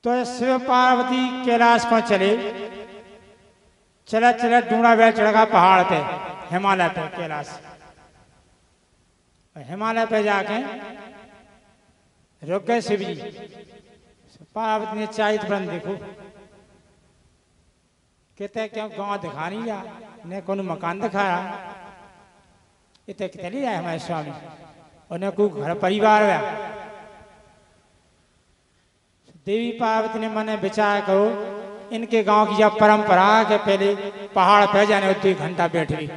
तो शिव पार्वती कैलाश को चले, चला चला डूंगा बैल चढ़ा पहाड़ पे, हिमालय पे, कैलाश हिमालय पे जाके रुक गए शिव जी। पार्वती ने चाहिए तुरंत देखो, कहते क्यों गांव दिखा नहीं जा, ने कौन मकान दिखाया, इतने कितने नहीं आए हमारे स्वामी, उन्हें कोई घर परिवार है। देवी पार्वती ने मने विचार करो, इनके गांव की जब परंपरा के पहले पहाड़ पे जाने 2 घंटा बैठ गई।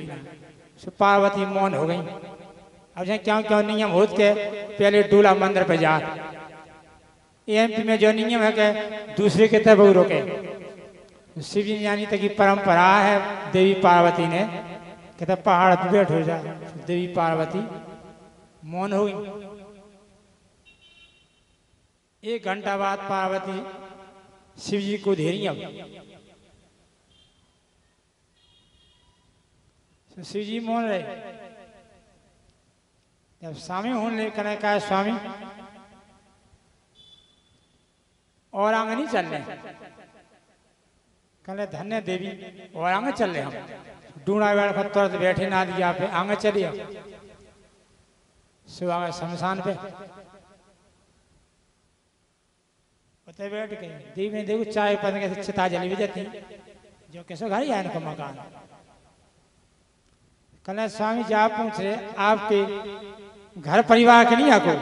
पार्वती मौन हो गई। अब जाए क्यों क्यों नियम होत के पहले डूला मंदिर पे जा, एमपी में जो नियम है के दूसरे के तब रोके। शिव जी यानी तक की परंपरा है, देवी पार्वती ने कहते पहाड़ पे बैठ हो जा। देवी पार्वती मौन हो गई। 1 घंटा बाद पार्वती शिव जी को धेरी। अब शिव जी मौन रहे। जब स्वामी होने कहने का स्वामी और आगे नहीं चल रहे, कहले धन्य देवी और आगे चल रहे हम, डूंगा बैठ कर तुरंत बैठे ना दिया पे आगे चलिए। सुबह शमशान पे उते बैठ गए। देवी ने देखो चाय पन के चिता जली भी जाती, जो कैसे घर ही आए इनको मकान। कहले स्वामी जी आप पूछ रहे आपके घर परिवार के नहीं आको।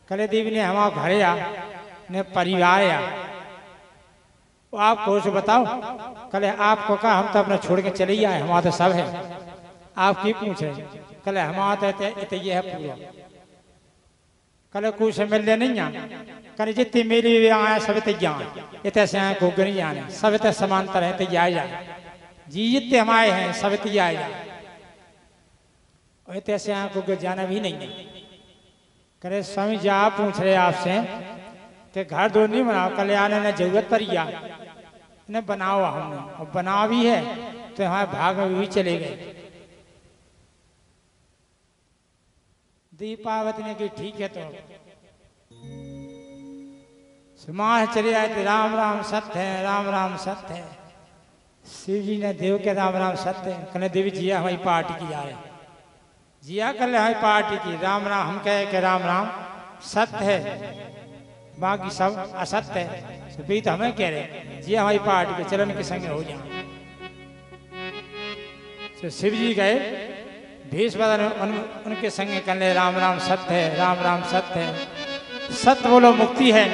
कहले देवी ने हमारा घर आ ने परिवार आ, वो आप कौन से बताओ। कहले आपको कहा हम तो अपना छोड़ के चले ही आए, हमारा तो सब है, आप की पूछ रहे। कहले हमारा तो ये है पूरा। कहले कुछ मिलने नहीं आ, कहले जितने मेरे आए सब तैयार, इतने से आए को नहीं आने, सब इतने समांतर है तैयार जाए जी, जितने हमारे हैं सब तैयार जाए, और इतने से आए को जाना भी नहीं है। कहले स्वामी जी आप पूछ रहे आपसे कि घर दो नहीं बनाओ, कल आने ने जरूरत पड़ी आ ने बनाओ, हमने और बना भी है तो हमारे भाग में भी चले गए। दीपावती ने की ठीक है, तो समाज चले आए थे राम राम सत्य है, राम राम सत्य है। शिव जी ने देव के राम राम सत्य है। कहने देवी जिया हमारी पार्टी की जा रहे, जिया कर ले हमारी पार्टी की, राम राम हम कहे कि राम राम सत्य है, बाकी सब असत्य है। तो हमें कह रहे जी हमारी पार्टी के चलन के संग हो जाए। तो शिव जी गए भेष बदल उनके संग कहने राम राम सत्य है, राम राम सत्य है, सत्य बोलो मुक्ति है।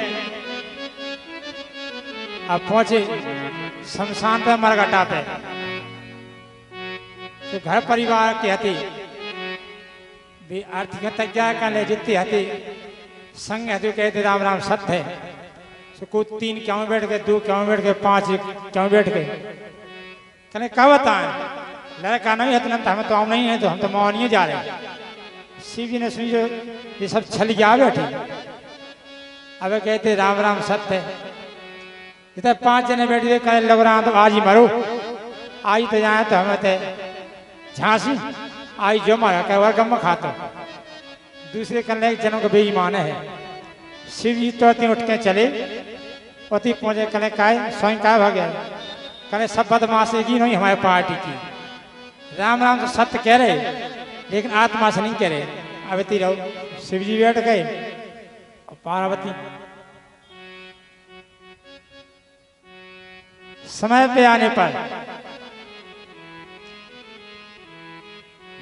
अब पहुंचे शमशान पे मरघटा पे, तो घर परिवार के हती भी आर्थिक तैयार कर ले, जितनी हती संग हती कहते राम राम सत्य है। तो कुछ 3 क्यों बैठ गए, 2 क्यों बैठ गए, 5 क्यों बैठ गए। कहने कब बताएं, लड़का नहीं है तो हमें तो आम नहीं है, तो हम तो मौन जा रहे। शिव जी ने सुनी जो ये सब छल गया बैठे। अब कहते राम राम सत्य है। इतने 5 जने बैठ गए, कहने लग रहा तो आज ही मरो, आई तो जाए तो हमें तो झांसी आई जो मारा कह वर्ग में खाता। दूसरे कहने जन्म का बेईमान है। शिव जी तो उठ के चले, अति पहुंचे, कहने का स्वयं का भाग गया। कहने सब बदमाशी की नहीं हमारे पार्टी की, राम राम तो सत्य कह रहे लेकिन आत्मा से नहीं कह रहे। अब इतनी रहो। शिव जी बैठ गए और पार्वती समय पे आने पर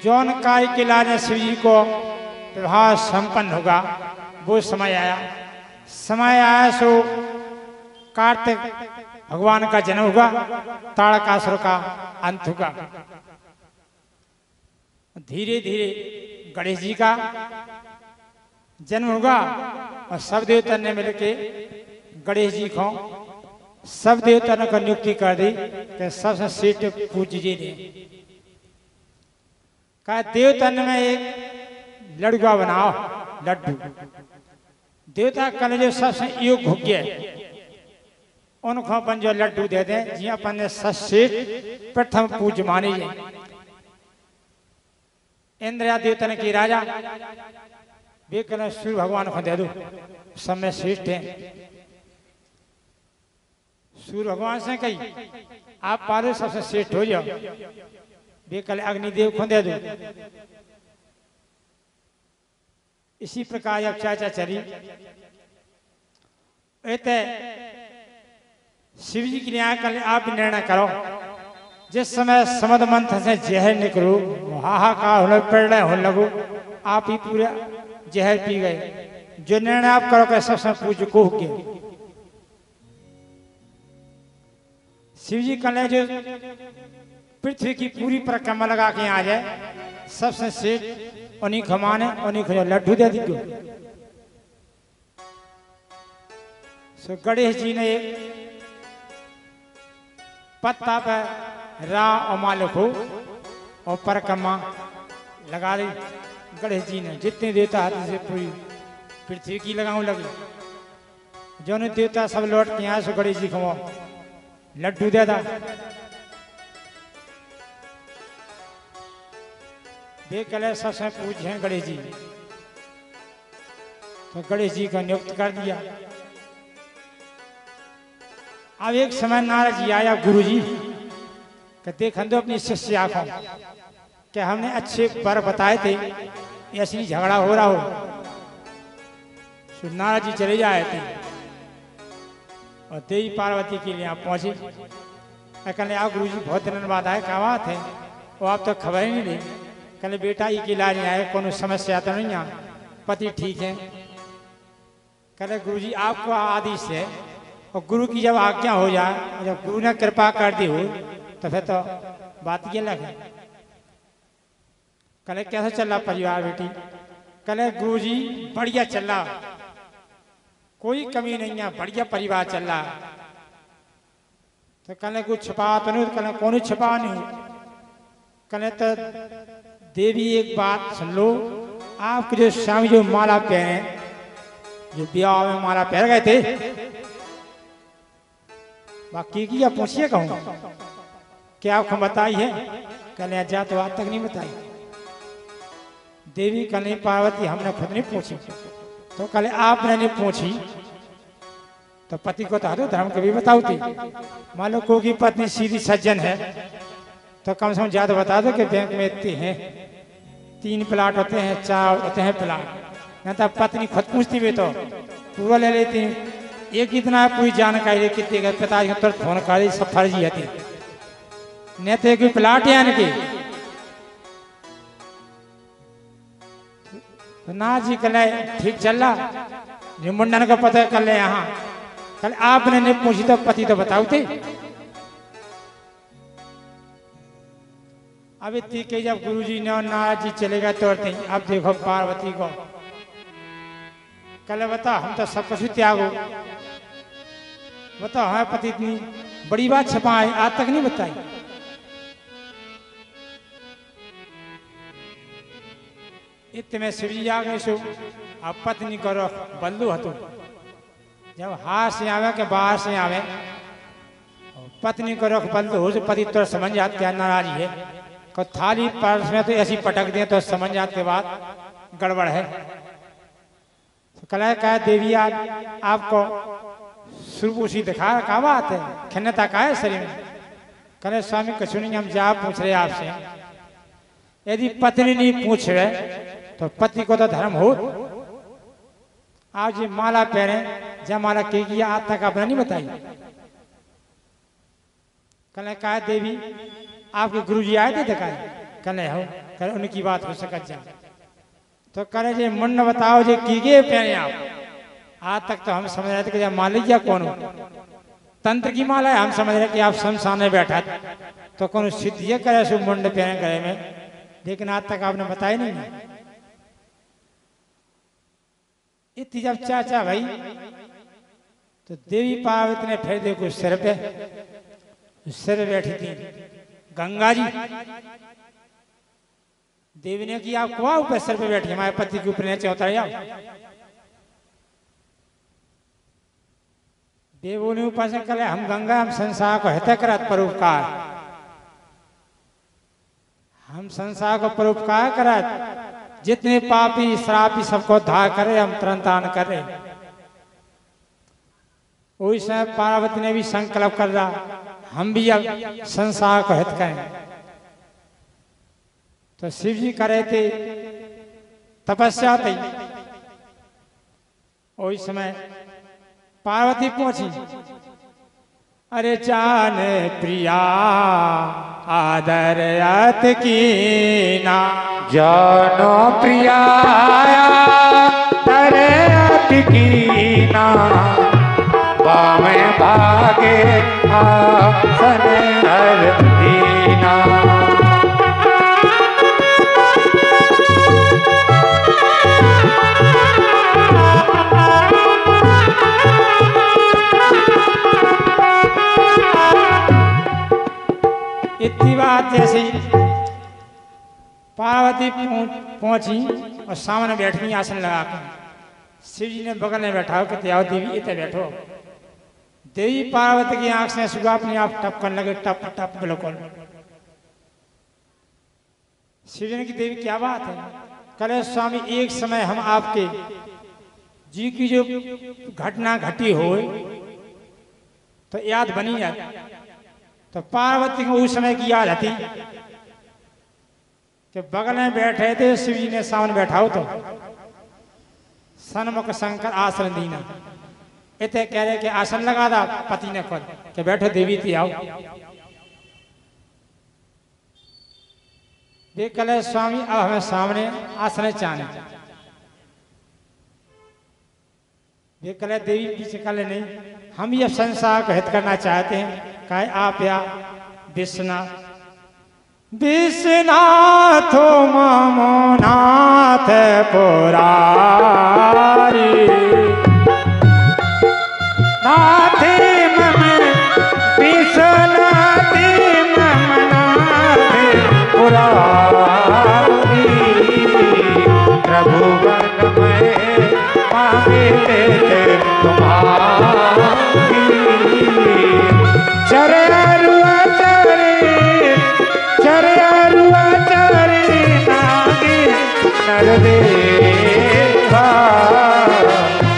जौन कार्य के लाने शिव जी को विवाह संपन्न होगा, वो समय आया। समय आया सो कार्तिक भगवान का जन्म होगा, ताड़कासुर का अंत होगा। धीरे धीरे गणेश जी का जन्म होगा और सब देवता ने मिलके गणेश जी को सब देवता ने को नियुक्ति कर दी कि सबसे श्रेष्ठ पूज्य जी ने कहा देवता में एक लड़का बनाओ, लड्डू। देवता कल जो सबसे योग्य उनको अपन जो लड्डू दे दें जी अपन ने सबसे प्रथम पूज्य मानी जाए। इंद्र देवता ने की राजा वे कहना सूर्य भगवान को दे दो, सब में श्रेष्ठ है। सूर्य भगवान से कही आप पारो सबसे श्रेष्ठ हो जाओ, वे कल अग्निदेव को दे दो। इसी प्रकार जब चर्चा चली, शिव जी की न्याय कल आप निर्णय करो। जिस समय समद मंथन से जहर निकलो, हाहाकार होने प्रलय होने लगो, आप ही पूरा जहर पी गए। जो निर्णय आप करो कि सबसे पूज्य को के शिव जी कल जो पृथ्वी की पूरी परिक्रमा लगा के आ जाए, सबसे श्रेष्ठ उन्हीं को माने, उन्हीं को लड्डू दे दी। सो गणेश जी ने एक पत्ता पर राम और मालिक हो और परिक्रमा लगा दी। गणेश जी ने जितने देवता हाथ से पूरी पृथ्वी की लगाऊं लगी। जो ने देवता सब लौट के आए, सो गणेश जी को लड्डू दे दा। देख कल सबसे पूछे गणेश जी, तो गणेश जी का नियुक्त कर दिया। अब एक समय नारद जी आया गुरु जी कहते खंडो अपनी शिष्य आंखों कि हमने अच्छे वर बताए थे, ऐसी झगड़ा हो रहा हो। नारद जी चले जाए थे और देवी पार्वती के लिए आप पहुंचे। कहने आप गुरु जी बहुत दिनों बाद आए, कहाँ बात है? वो आप तो खबर ही नहीं ली। कहने बेटा ये इलाज नहीं आए, कोनो समस्या तो नहीं है, पति ठीक है। कहने गुरु जी आपको आदेश है, और गुरु की जब आज्ञा हो जाए, जब गुरु ने कृपा कर दी हो, तो फिर तो बात ये अलग है। कहले कैसे चल रहा परिवार बेटी? कहले गुरु जी बढ़िया चल रहा, कोई कमी नहीं है, बढ़िया परिवार चल रहा। तो कहले कुछ छिपा तो नहीं? कहले कौन छिपा नहीं। कहले तो देवी एक बात सुन लो, आपके जो स्वामी जो माला पहने, जो ब्याह में माला पहन गए थे, बाकी की या पूछिए कहूँ क्या आपको बताई है? कहले जा तो आज तक नहीं बताई। देवी कहने पार्वती हमने खुद नहीं पूछी। तो कहले आपने नहीं पूछी तो पति को तो हर धर्म कभी बताओ थी। मान लो को की पत्नी सीधी सज्जन है तो कम से कम ज्यादा बता दो कि बैंक में इतने हैं, 3 प्लाट होते हैं, 4 होते हैं प्लाट। नहीं तो पत्नी खुद पूछती भी तो पूरा ले लेती। एक इतना पूरी जानकारी कितने का पिताजी तुरंत फोन कर सब फर्जी है नहीं तो एक प्लाट है इनकी। तो ना जी कल ठीक चल रहा, मुंडन का पता कर ले यहाँ। कल आपने नहीं पूछी तो पति तो बताओ थे। अब इतनी के जब गुरुजी ने और नारद जी चले गए तोड़ते, अब देखो पार्वती को कल बता हम तो सब कुछ त्यागो, बताओ हमारे पति इतनी बड़ी बात छपाए आज तक नहीं बताई। इतने शिव जी आ गए सो अब पत्नी करो बल्लू हतो। जब हाथ से आवे के बाहर से आवे पत्नी को रख बल्लू हो, पति तो समझ जाते क्या नाराजी है। को थाली पर्स में तो ऐसी पटक दें तो समझ जाते बात गड़बड़ है। तो कल कहा देवी आज आपको शुरू सी दिखा क्या बात है, खिन्नता का है शरीर में? कहे स्वामी कछु नहीं, हम जा पूछ रहे आपसे। यदि पत्नी नहीं पूछ रहे तो पति को तो धर्म हो। आज ये माला पहने, जब माला के किया आज तक आपने नहीं बताई। कल कहा देवी आपके गुरुजी आए थे दिखाए? कल हो, कल उनकी बात हो सकत जा। तो करे जे मुन्न बताओ जे कीगे पहने आप? आज तक तो हम समझ रहे थे कि जब मालिक कौन हो, तंत्र की माला है, हम समझ रहे कि आप शमशान में बैठा तो कौन सिद्धिया करे सो मुंड पहने गले में, लेकिन आज तक आपने बताया नहीं। इतनी जब चाचा भाई तो देवी पार्वती ने फिर देखो सिर पे बैठी थी गंगा जी। देवी ने कि आप कुआ ऊपर सिर पे बैठी, हमारे पति के ऊपर नीचे उतर जाओ। देवों ने ऊपर से कहे हम गंगा हम संसार को हित करत परोपकार, हम संसार को परोपकार करत, जितने पापी श्रापी सबको धार करे हम तरंतान करे। वही समय पार्वती ने भी संकल्प कर रहा हम भी अब संसार को हित करें। तो शिव जी करे थे तपस्या थी। वही समय पार्वती पहुंची, अरे जान प्रिया आदर अत की ना, जानो प्रिया आदर अत की ना, बामे भागे आसन हर दीना। इतनी बात जैसी पार्वती पहुंची और सामने बैठनी आसन लगाकर शिव जी ने बगल में बैठा कहते आओ देवी इतने बैठो। देवी पार्वती की आंख से सुबह अपने आप टपकने लगे, टप टप बिल्कुल। शिव जी ने की देवी क्या बात है? कहे स्वामी एक समय हम आपके जी की जो घटना घटी हो तो याद बनी जाती। तो पार्वती को उस समय की याद आती कि बगल में बैठे थे शिव जी ने सामने बैठा हो तो सन्मुख शंकर आसन दीना। इतने कह रहे कि आसन लगा दा पति ने खुद कि बैठो देवी थी आओ। वे कहे स्वामी अब हमें सामने आसन चाहे। वे कहे देवी पीछे कले नहीं हम ये संसार को हित करना चाहते हैं। कहे आप या विश्वनाथ विश्वनाथ ममो नाथ पुरारी, नाथे मम विश्वनाथ मम नाथ पुरारी, प्रभु वन में मांगे तुम्हारी। चरे अरुआ चरे नागे नरदेवा,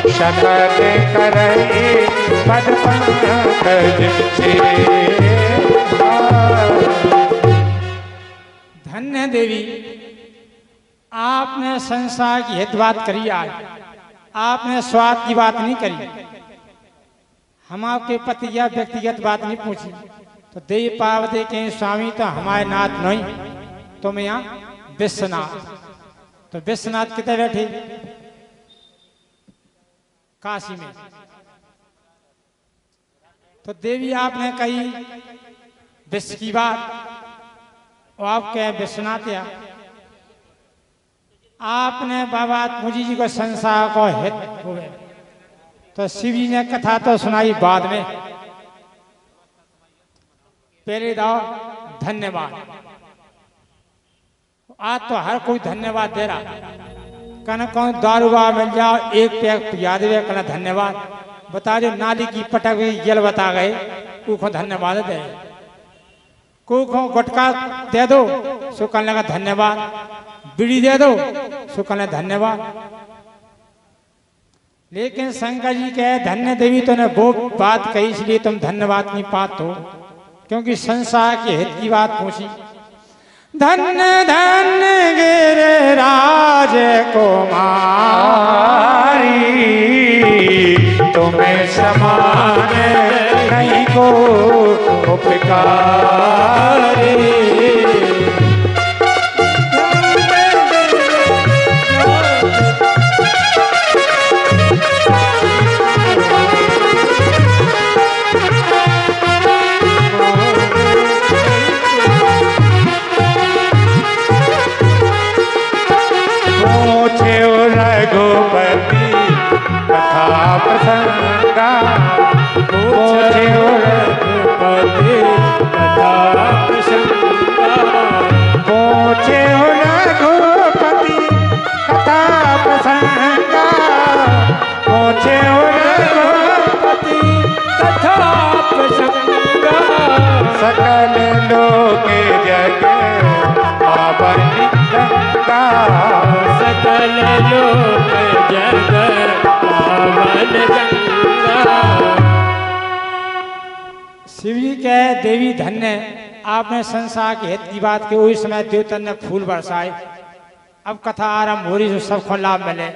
शतक करे पद पंकज सेवा। धन्य देवी आपने संसार की हित बात करी। आज आपने स्वार्थ की बात नहीं करी। हम आपके पति या व्यक्तिगत बात नहीं पूछी। तो देवी पार्वती के स्वामी तो हमारे नाथ नहीं, तुम यहाँ विश्वनाथ। तो विश्वनाथ कितने बैठे? काशी में। तो देवी आपने कही विश्व की बात और आप कहे विश्वनाथ या आपने बाबा मुझी जी को संसार को हित हुए। तो शिव जी ने कथा तो सुनाई बाद में। पहले दाओ धन्यवाद। आज तो हर कोई धन्यवाद दे रहा। कहना कौन दारूबा मिल जाओ एक पैक पिया दे कहना धन्यवाद। बता जो नाली की पटक हुई जल बता गए को धन्यवाद दे। को गुटका दे दो सो कहने लगा धन्यवाद। बीड़ी दे दो सो कहने धन्यवाद। लेकिन शंकर जी कहे धन्य देवी तो ने वो बात कही इसलिए तुम धन्यवाद नहीं पाते हो क्योंकि संसार के हित की बात पूछी। धन्य धन्य गिरिराज कुमारी, तुम्हें समान नहीं को उपकारी। रघुपति कथा प्रसंगा, पूछे रघुपति कथा प्रसंगा, पूछे रघुपति कथा प्रसंगा, पूछे रघुपति कथा प्रसंगा। सकल लोक जग पावन गंगा, सकल लोक जग पावन गंगा। के देवी धन्य, आपने संसार के हित की बात की, उस समय देवतन ने फूल बरसाए। अब कथा आरंभ हो रही, जो सबको लाभ मिले।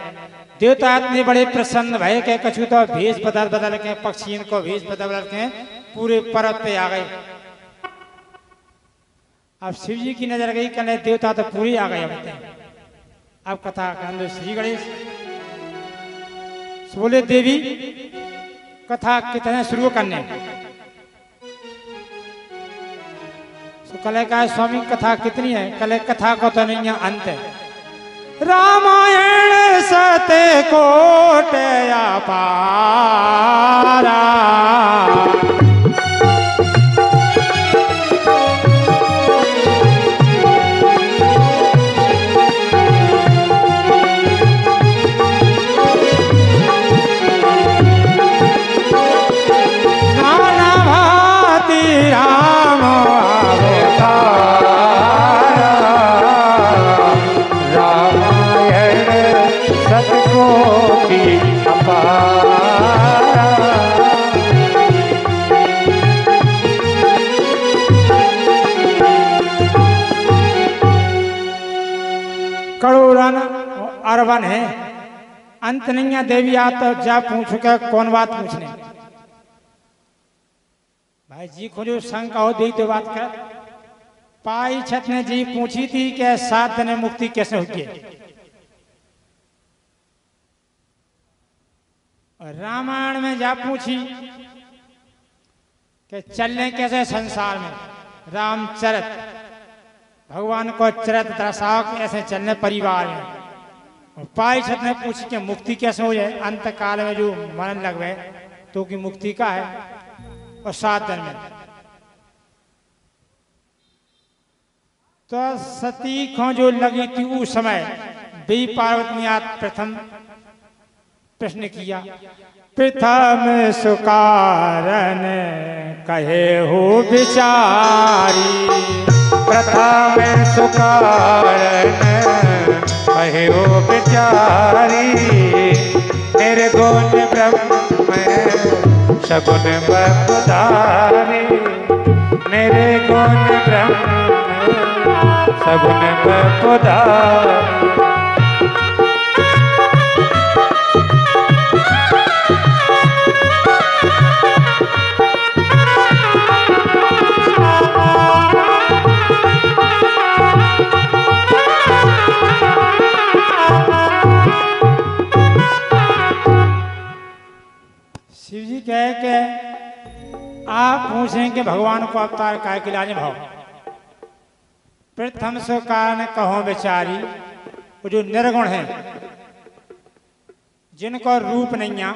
देवता इतने बड़े प्रसन्न भय के कछु तो भेष बदल बदल के, पक्षी को भेष बदल बदल के पूरे पर्वत पे आ गए। अब शिव जी की नजर गई, कहने देवता तो पूरे आ गए। अब कथा कहने श्री गणेश बोले देवी कथा कितने शुरू करने। कल का स्वामी कथा कितनी है? कल कथा को तो नहीं है अंत है। रामायण सत्य कोट अपारा, नाना भांति राम कड़ोरन अरवन है, अंत नहीं है। देवी आ तो जा पूछो क्या कौन बात पूछने। भाई जी को जो शंका हो दी तो बात कर। पाई छत ने जी पूछी थी कि 7 दिन मुक्ति कैसे होगी। रामायण में जा पूछी कि चलने कैसे संसार में। रामचरित भगवान को चरित दर्शाओ ऐसे चलने परिवार में। और पाई छत ने पूछी कि मुक्ति कैसे हो जाए, अंत काल में जो मरण लगवे तो की मुक्ति का है। और 7 दिन में तो सती को जो लगी थी उस समय देवी पार्वती ने प्रथम प्रश्न किया। प्रथम सुकारन कहे हो बिचारी, प्रथम सुकारन कहे हो बिचारी। निर्गुण ब्रह्म सगुण बपुधारी, निर्गुण ब्रह्म सगुण बपुधारी। शिव जी कहे कि आप पूछें कि भगवान को अवतार काय के लाने भाव। प्रथम सो कारण कहो बेचारी, वो जो निर्गुण है जिनको रूप नहीं आ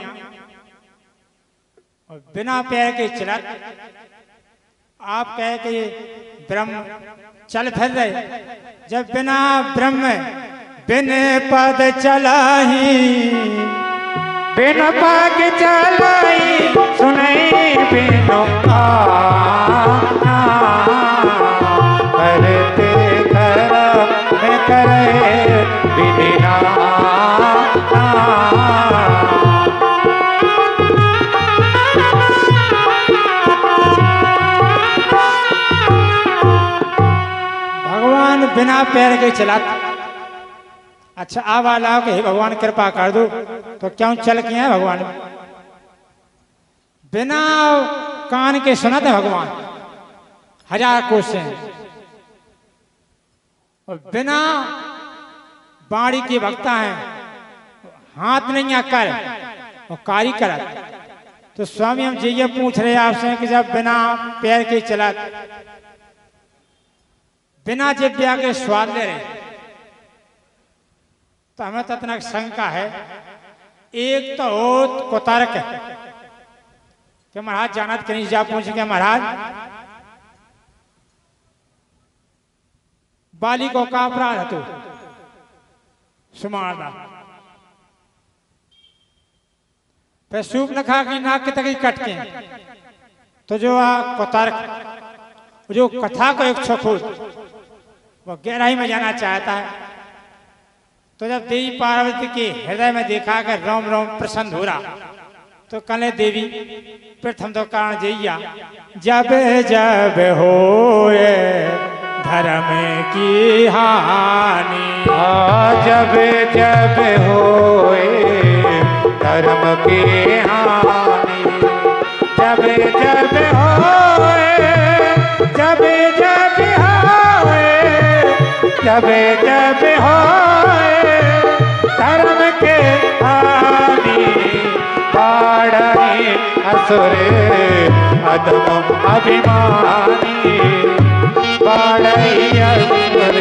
और बिना पैर के चलत, आप कहे कि ब्रह्म चल फिर रहे। जब बिना ब्रह्म बिन पद चलाही, बिन पग चलाई सुनई बिनु करते धर्म करे विधिना। भगवान बिना पैर के चलाता। अच्छा आवाज आओ कि हे भगवान कृपा कर दो, तो क्यों चल के हैं भगवान? बिना कान के सुनते भगवान 1000 कोस से, और बिना बाड़ी के भक्ता हैं, हाथ नहीं आकर और कारी कर। तो स्वामी हम ये पूछ रहे आपसे कि जब बिना पैर के चला, बिना जिब्या के स्वाद ले रहे, तो हमें तो इतना शंका है। एक तो हो कुतर्क कि महाराज जानत कहीं जा पूछ के महाराज बाली को का अपराध तो सुमारदा फिर सूप न खा की नाक के तक कट के। तो जो कुतर्क जो कथा को एक छखो वो गहराई में जाना चाहता है। तो जब देवी पार्वती के हृदय में देखा कि रोम रोम प्रसन्न हो रहा, तो कले देवी प्रथम तो कारण जइया जब जब होए धर्म की हानि। जब जब होए धर्म की हानि। जब जब होए जब जब होए जब जब होए धर्म के हानि। बाढ़े असुर अधम अभिमानी। बाढ़े असुर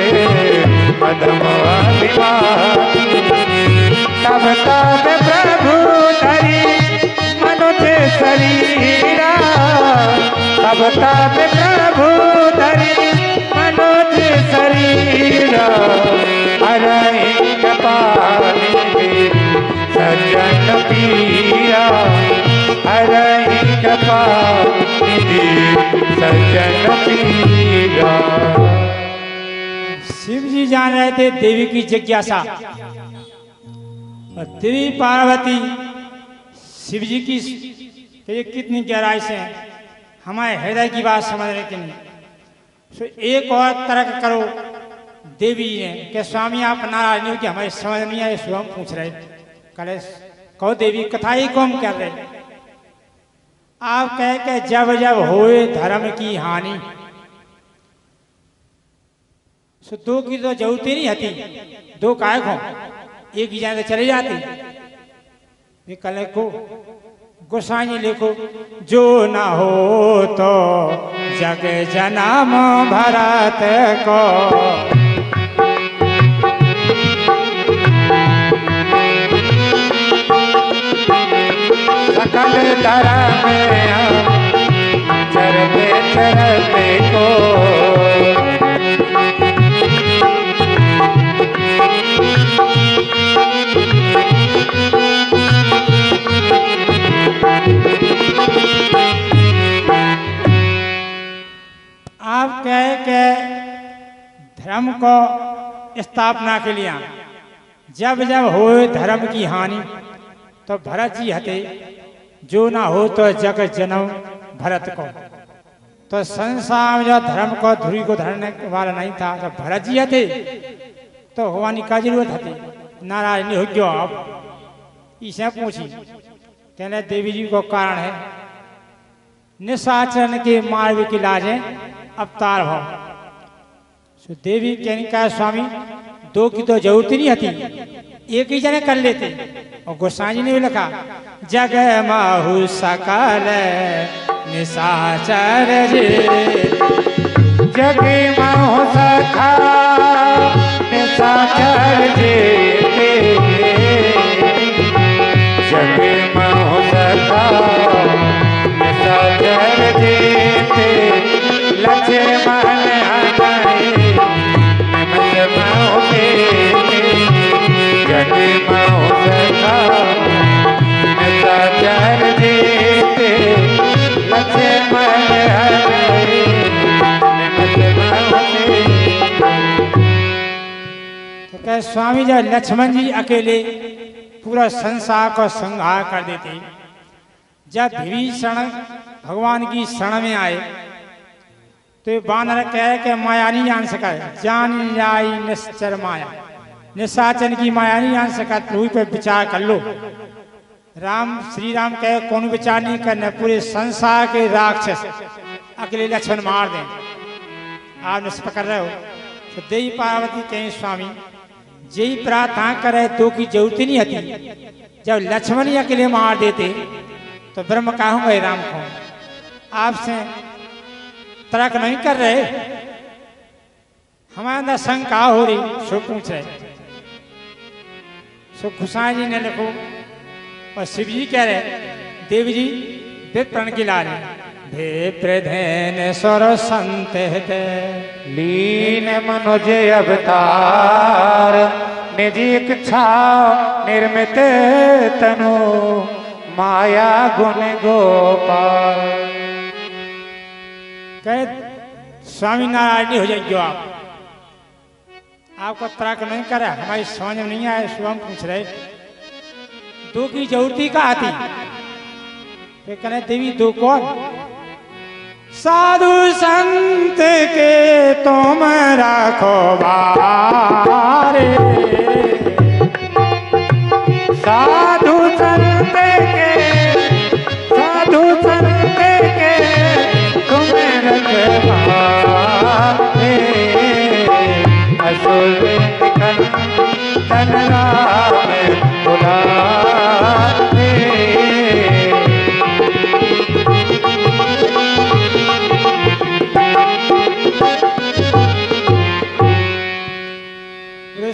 अधम अभिमानी। तब तब प्रभु धरी मनुज शरीरा। तब तब प्रभु धरी मनुज शरीरा। हरहि कपाली सज्जन पीरा। हरहि कपाली सज्जन पीरा। शिव जी जान रहे थे देवी की जिज्ञासा और देवी पार्वती शिव जी की ये कितनी गहराई से हमारे हृदय की बात समझ रहे कि नहीं। सो एक और तर्क करो देवी ने कि स्वामी आप नाराज नहीं हो कि हमारे समझ नहीं आए। स्वयं पूछ रहे कले कहो देवी कथा ही को हम कर रहे। आप कहे कि जब जब होए धर्म की हानि। सो दो की तो जरूरत ही नहीं होती। दो काय हो एक ही जाए तो चले जाती। कले को गोसाई लिखो जो ना हो तो जग जन्म भरत को। सकल धर्म चरते चरते को। आप कहे कि धर्म को स्थापना के लिए जब जब हो धर्म की हानि तो भरत जी हते जो ना हो तो जग जन्म भरत को। तो संसार में जो धर्म को धुरी को धरने वाला नहीं था तो भरत जी हते तो होवानी का जरूरत हती। नाराज नहीं हो क्यों आप इसे पूछी। कहने देवी जी को कारण है निशाचरण के मार्ग की लाजे अवतार हो। सो देवी कहने का स्वामी दो की तो जरूरत ही नहीं होती एक ही जने कर लेते। और गोसाई जी ने भी लिखा जग माहु सकल निशाचर जे। जग माहु सखा निशाचर जे। जग माहु सखा निशाचर जे। लक्ष्मण हमारे नमत माहु के। जग माहु सखा निशाचर जे। लक्ष्मण हमारे नमत माहु के। तो कह स्वामी जब लक्ष्मण जी अकेले पूरा संसार को संहार कर देते। जब विभीषण भगवान की शरण में आए तो बानर कहे कि माया नहीं जान सका। जान जाई निश्चर माया। निशाचन की माया नहीं जान सका। प्रभु पे विचार कर लो। राम श्री राम कहे कौन विचार नहीं करना। पूरे संसार के राक्षस अकेले लक्ष्मण मार दें। आप निष्प कर रहे हो तो देवी पार्वती कहें स्वामी यही प्रार्थना करे तो की जरूरत ही नहीं होती। जब लक्ष्मण ही अकेले मार देते तो ब्रह्म कहूंगा राम को। आपसे तर्क नहीं कर रहे। हमारे अंदर शंका हो रही सो पूछ रहे। सो गोसाई जी ने लिखो और शिव जी कह रहे देवी जी विप्रण की लाज विप्रधेन स्वर संत लीन मनुज अवतार निज इच्छा निर्मित तनु माया गुण गोपाल। कहे स्वामी नारायण नहीं हो जाएंगे आप। आपको तर्क नहीं करे हमारी समझ में नहीं आए। स्वयं पूछ रहे दो की जरूरत ही का आती। वे कहने देवी दो कौन? साधु संत के तुम रखो बारे, साधु संत के तुम रखवारे, असुर कंचन राम दुलारे।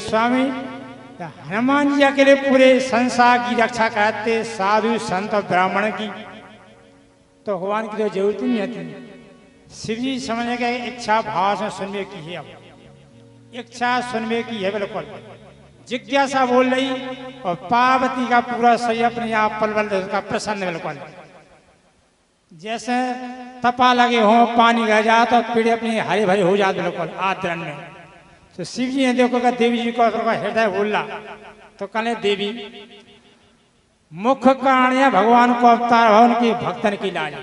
स्वामी हनुमान जी अकेले पूरे संसार की रक्षा करते, साधु संत और ब्राह्मण की तो भगवान की तो जरूरत नहीं आती। शिव जी समझने का इच्छा भाव से सुनने की है, अब इच्छा सुनने की है, बिल्कुल जिज्ञासा बोल रही और पार्वती का पूरा सही अपने आप पलवल का प्रसन्न बिल्कुल। जैसे तपा लगे हो, पानी गिर जाए तो पेड़ अपनी हरे भरे हो जाते बिल्कुल आदरण में। तो शिव जी ने देखो देवी जी को हृदय बोला तो कहने देवी मुख कारण या भगवान को अवतार भवन की भक्तन की लाज।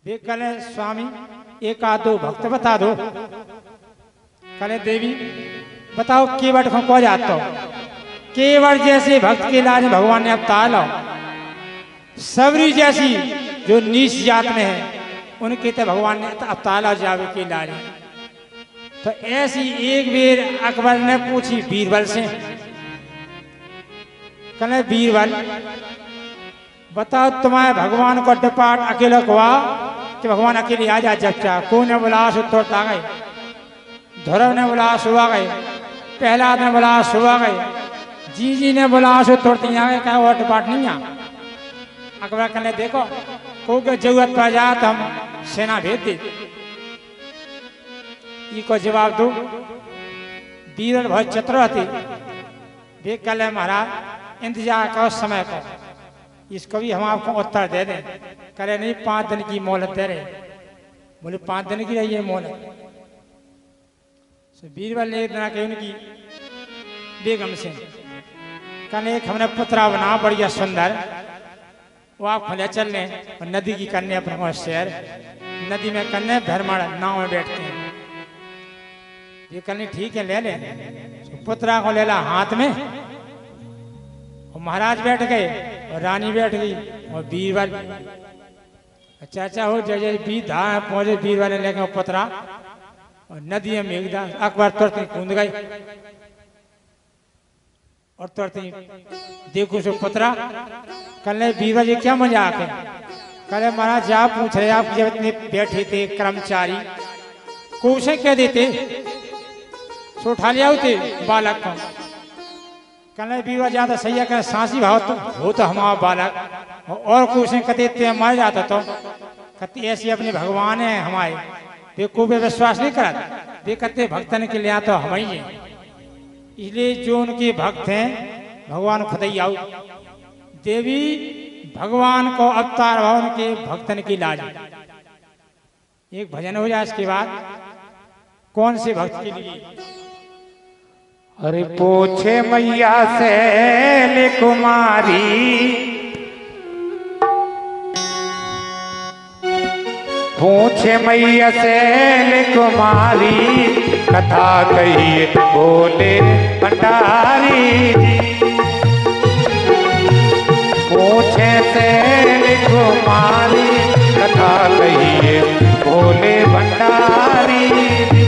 वे कहने स्वामी एक आध दो भक्त बता दो। कहने देवी बताओ केवट को जाता हो, केवट जैसे भक्त की लाज भगवान ने अवतार लो। सबरी जैसी जो नीच जात में है उनके तो भगवान ने अवतार लो जावे की लाज। तो ऐसी एक बार अकबर ने पूछी बीरबल से, कहने बीरबल बताओ तुम्हारे भगवान को डिपार्ट अकेला हुआ कि भगवान अकेले आ जा जब चाह। को ने बोला उत्तर आ गए, ध्रुव ने बोला सुबह गए, प्रहलाद ने बोला सुबह गए, जी ने बोला उत्तर आ गए, कहा और डिपार्ट नहीं आ। अकबर कहने देखो को जरूरत पड़ जाए तो हम सेना भेज दे। को जवाब दो। बीरबल बहुत चतुर थी, वे कल महाराज इंतजार करो समय को, इसको भी हम आपको उत्तर दे दें। करे नहीं 5 दिन की मोहलत दे रहे। बोले 5 दिन की रही है मोहलत। बीरबल ने एक दिन कही उनकी बेगम से, कहने एक हमने पुत्रा बना बढ़िया सुंदर, वो आप खुले चल लें और नदी की कन्या अपने शहर नदी में कन्या भरमण नाव में बैठते हैं। ये कहनी ठीक है ले ले। पुत्रा को ले ला हाथ में और महाराज बैठ गए और रानी बैठ गई और बीरबल चाचा हो जय जय बी धा पहुंचे। बीरबल ने लेकर पुत्रा और नदी में मेघदा अकबर तुरंत कूद गए और तुरंत देखो सो पुत्रा। कल बीरबल जी क्या मजाक है? कल महाराज आप पूछ रहे आप जब इतने बैठे थे कर्मचारी को उसे क्या देते सो उठा लिया होते बालक को। कहने बीरबल ज्यादा सही है, कह सांसी भाव तो हो तो हमारा बालक और कुछ कहते मर जाता तो कहते ऐसे अपने भगवान है हमारे। वे को भी विश्वास नहीं करा, वे कहते भक्तन के लिए तो हम ही हैं। इसलिए जो उनके भक्त हैं भगवान खुद ही आओ। देवी भगवान को अवतार भवन के भक्तन की लाज। एक भजन हो जाए इसके बाद कौन से भक्त के लिए? अरे पूछे मैया शैल कुमारी, पूछे मैया शैल कुमारी, कथा कहिए बोले भंडारी जी। पूछे शैल कुमारी, कथा कहिए बोले भंडारी जी।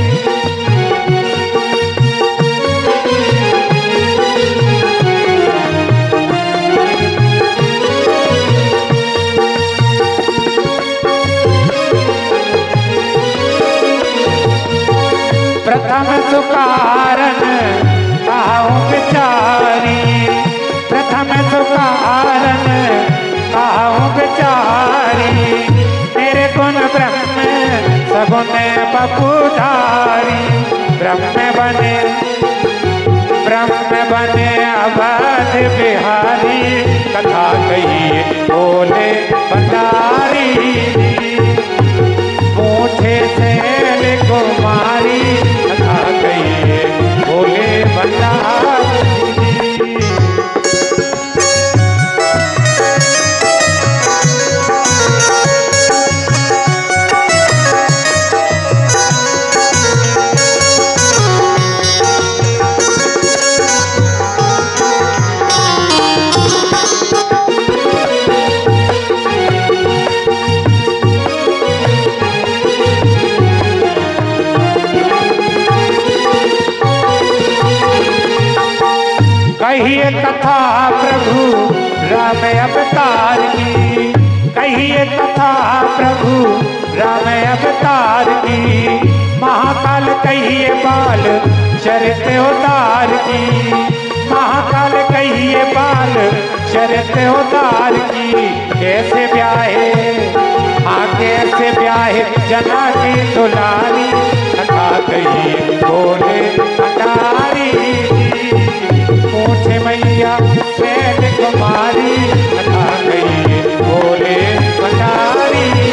प्रथम सुकारण काहू बेचारी, प्रथम सुकारण काहू बेचारी। मेरे गुण ब्रह्म सगुण बपुधारी, ब्रह्म बने अवध बिहारी। कथा कहिए बोले भंडारी जी। पूछे शैल कुमारी, कथा कहिए बोले भंडारी जी। कहिए कथा प्रभु राम अवतार की, कहिए कथा प्रभु राम अवतार की। महाकाल कहिए बाल चरित उतार की, महाकाल कहिए बाल चरित उतार की। कैसे ब्याहे हाँ कैसे ब्याहे जना की दुलारी, कथा कहिए बोले भंडारी जी। पूछे मैया सैन कुमारी, कथा कहिए बोले भंडारी जी।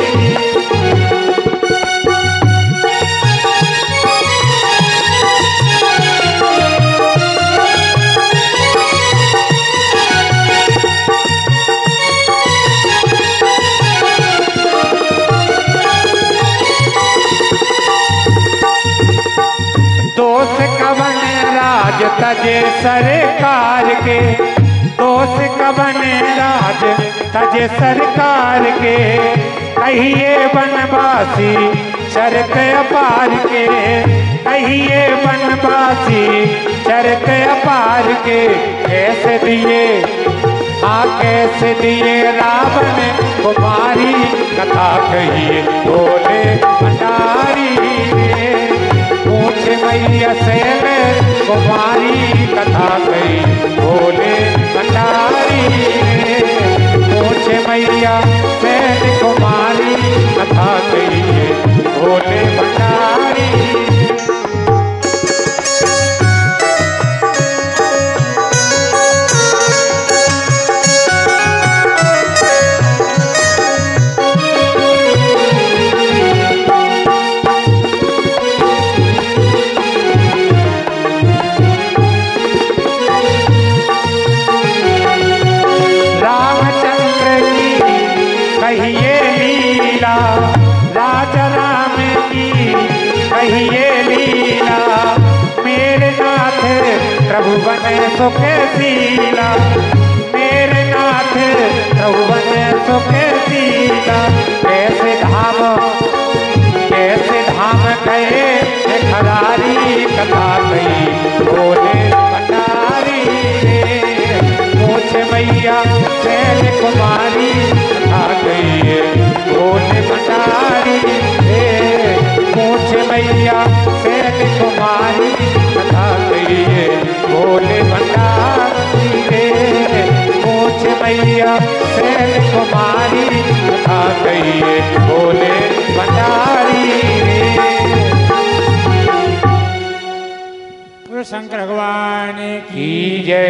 दोष कवन राज तजे सरकार के, दोष कवन राज तजे सरकार के। कहिए वनवासी शरत अपार के, कहिए वनवासी शरत अपार के। कैसे दिए हाँ कैसे दिए रावण कुमारी, कथा कहिए बोले भंडारी रे। पूछे मैया सैन कुमारी, कथा कही बोले भंडारी रे। पूछे मैया सैन कुमारी, कथा कही बोले भंडारी। कहिए लीला राजा राम की, कहिए लीला। मेरे नाथ प्रभु बने सुख शीला, मेरे नाथ प्रभु बने सुख शीला। कैसे धाम गए खरारी, कथा कही बोले भंडारी रे। पूछे मैया सैन कुमारी, कथा कहिए बोले भंडारी रे। पूछे मैया सैन कुमारी, कथा कहिए बोले भंडारी रे। पूछे मैया सैन कुमारी, कथा कहिए बोले भंडारी रे। शंकर भगवान की जय।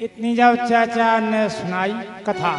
इतनी जब चाचा ने सुनाई कथा,